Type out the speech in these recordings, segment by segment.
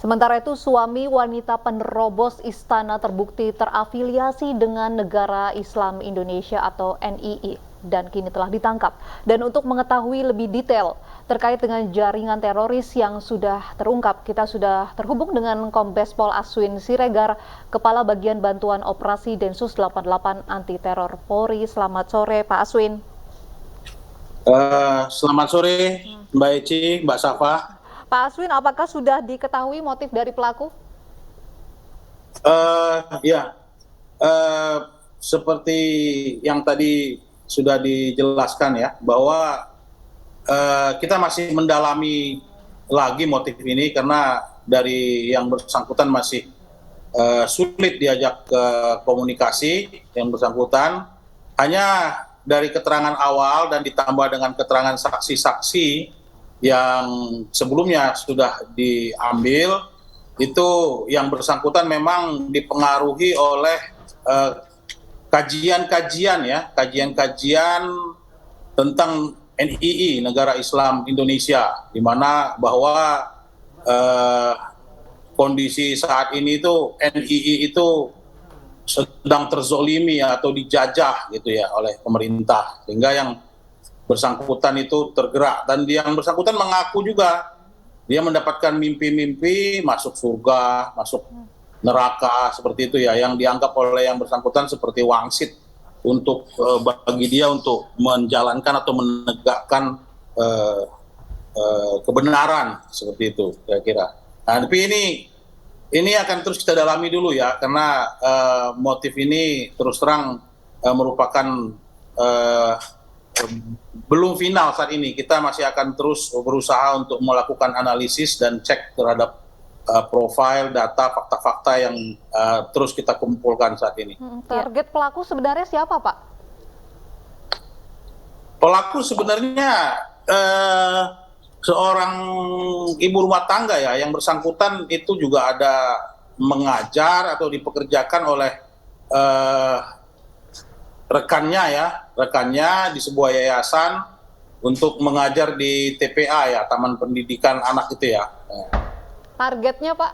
Sementara itu, suami wanita penerobos istana terbukti terafiliasi dengan Negara Islam Indonesia atau NII dan kini telah ditangkap. Dan untuk mengetahui lebih detail terkait dengan jaringan teroris yang sudah terungkap, kita sudah terhubung dengan Kombes Pol Aswin Siregar, Kepala Bagian Bantuan Operasi Densus 88 Anti Teror Polri. Selamat sore, Pak Aswin. Selamat sore, Mbak Eci, Mbak Safa. Pak Aswin, apakah sudah diketahui motif dari pelaku? Ya, seperti yang tadi sudah dijelaskan ya, bahwa kita masih mendalami lagi motif ini karena dari yang bersangkutan masih sulit diajak ke komunikasi yang bersangkutan. Hanya dari keterangan awal dan ditambah dengan keterangan saksi-saksi yang sebelumnya sudah diambil, itu yang bersangkutan memang dipengaruhi oleh kajian-kajian tentang NII, Negara Islam Indonesia, di mana bahwa kondisi saat ini itu NII itu sedang terzolimi atau dijajah gitu ya oleh pemerintah, sehingga yang bersangkutan itu tergerak, dan yang bersangkutan mengaku juga dia mendapatkan mimpi-mimpi masuk surga, masuk neraka seperti itu ya, yang dianggap oleh yang bersangkutan seperti wangsit untuk bagi dia untuk menjalankan atau menegakkan kebenaran seperti itu kira-kira. Nah, tapi ini akan terus kita dalami dulu ya, karena motif ini terus terang merupakan belum final saat ini. Kita masih akan terus berusaha untuk melakukan analisis dan cek terhadap profil, data, fakta-fakta yang terus kita kumpulkan saat ini. Target pelaku sebenarnya siapa, Pak? Pelaku sebenarnya seorang ibu rumah tangga ya, yang bersangkutan itu juga ada mengajar atau dipekerjakan oleh rekannya di sebuah yayasan untuk mengajar di TPA ya, Taman Pendidikan Anak itu ya. Targetnya, Pak,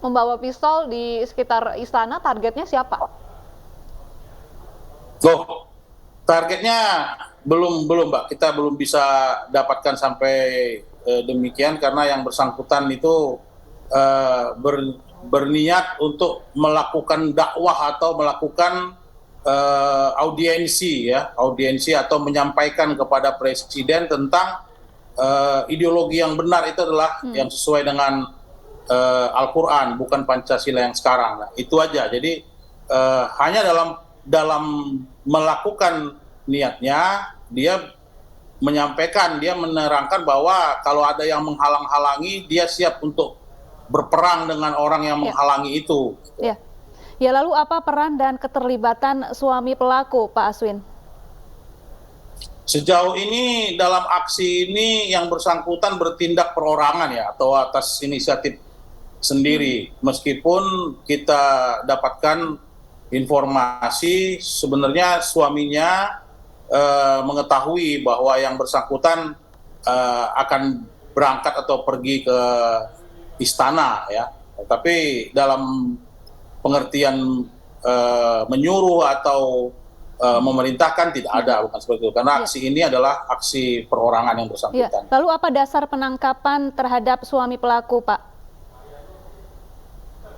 membawa pistol di sekitar istana, targetnya siapa? Targetnya belum Mbak, kita belum bisa dapatkan sampai demikian, karena yang bersangkutan itu berniat untuk melakukan dakwah atau melakukan audiensi atau menyampaikan kepada presiden tentang ideologi yang benar itu adalah yang sesuai dengan Al-Quran, bukan Pancasila yang sekarang. Nah, itu aja. Jadi hanya dalam melakukan niatnya, dia menyampaikan, dia menerangkan bahwa kalau ada yang menghalang-halangi, dia siap untuk berperang dengan orang yang menghalangi itu. Ya, lalu apa peran dan keterlibatan suami pelaku, Pak Aswin? Sejauh ini dalam aksi ini yang bersangkutan bertindak perorangan ya, atau atas inisiatif sendiri. Meskipun kita dapatkan informasi sebenarnya suaminya mengetahui bahwa yang bersangkutan akan berangkat atau pergi ke istana ya, tapi dalam pengertian menyuruh atau memerintahkan tidak ada, bukan seperti itu, karena aksi ini adalah aksi perorangan yang bersangkutan. Lalu apa dasar penangkapan terhadap suami pelaku, Pak?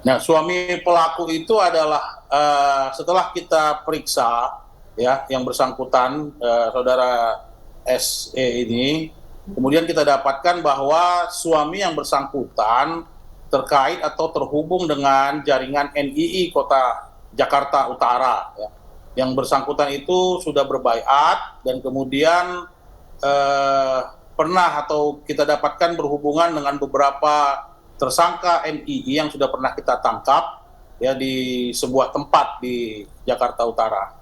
Nah, suami pelaku itu adalah setelah kita periksa ya yang bersangkutan, saudara SE ini, kemudian kita dapatkan bahwa suami yang bersangkutan terkait atau terhubung dengan jaringan NII Kota Jakarta Utara ya. Yang bersangkutan itu sudah berbaiat dan kemudian pernah atau kita dapatkan berhubungan dengan beberapa tersangka NII yang sudah pernah kita tangkap ya di sebuah tempat di Jakarta Utara.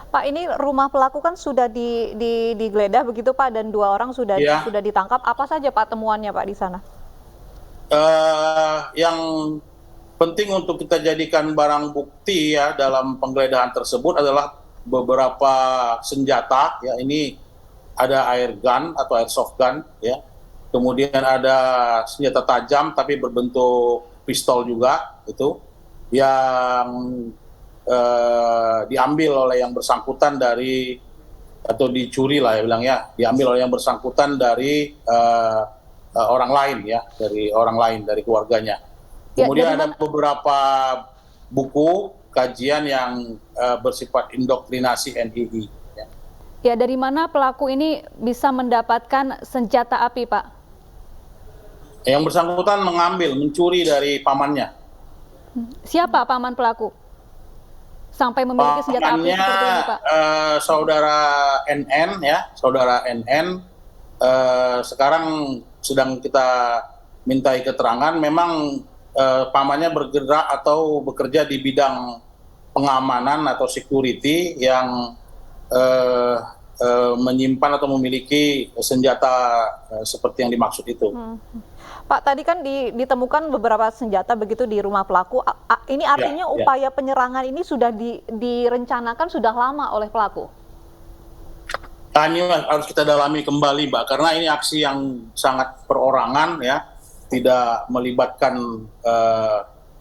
Pak, ini rumah pelaku kan sudah digeledah begitu, Pak, dan 2 orang sudah ditangkap. Apa saja, Pak, temuannya, Pak, di sana? Yang penting untuk kita jadikan barang bukti ya dalam penggeledahan tersebut adalah beberapa senjata ya. Ini ada air gun atau airsoft gun ya, kemudian ada senjata tajam tapi berbentuk pistol juga, itu yang diambil oleh yang bersangkutan dari, atau dicuri lah ya bilang ya, diambil oleh yang bersangkutan dari orang lain ya, dari keluarganya. Ya, Kemudian dari ada mana? beberapa buku kajian yang bersifat indoktrinasi NII. Ya. Ya, dari mana pelaku ini bisa mendapatkan senjata api, Pak? Yang bersangkutan mencuri dari pamannya. Siapa paman pelaku? Sampai memiliki senjata api Pamannya seperti ini, Pak? saudara NN ya, saudara NN sekarang sedang kita mintai keterangan. Memang pamannya bergerak atau bekerja di bidang pengamanan atau security yang menyimpan atau memiliki senjata seperti yang dimaksud itu. Pak, tadi kan ditemukan beberapa senjata begitu di rumah pelaku. Ini artinya Ya. upaya penyerangan ini sudah direncanakan sudah lama oleh pelaku? Nah, ini harus kita dalami kembali, Mbak, karena ini aksi yang sangat perorangan ya, tidak melibatkan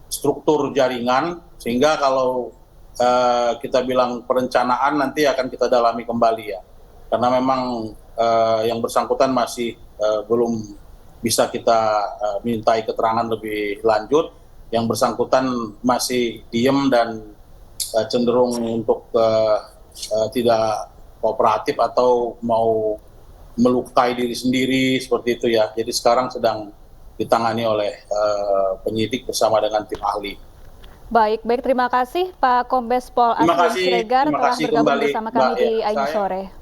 struktur jaringan, sehingga kalau kita bilang perencanaan nanti akan kita dalami kembali ya, karena memang yang bersangkutan masih belum bisa kita mintai keterangan lebih lanjut. Yang bersangkutan masih diem dan cenderung untuk tidak kooperatif atau mau melukai diri sendiri seperti itu ya. Jadi sekarang sedang ditangani oleh penyidik bersama dengan tim ahli. Baik, terima kasih Pak Kombes Pol Aswin Siregar telah bergabung kembali, bersama kami Mbak, di ya, Ayu Sore.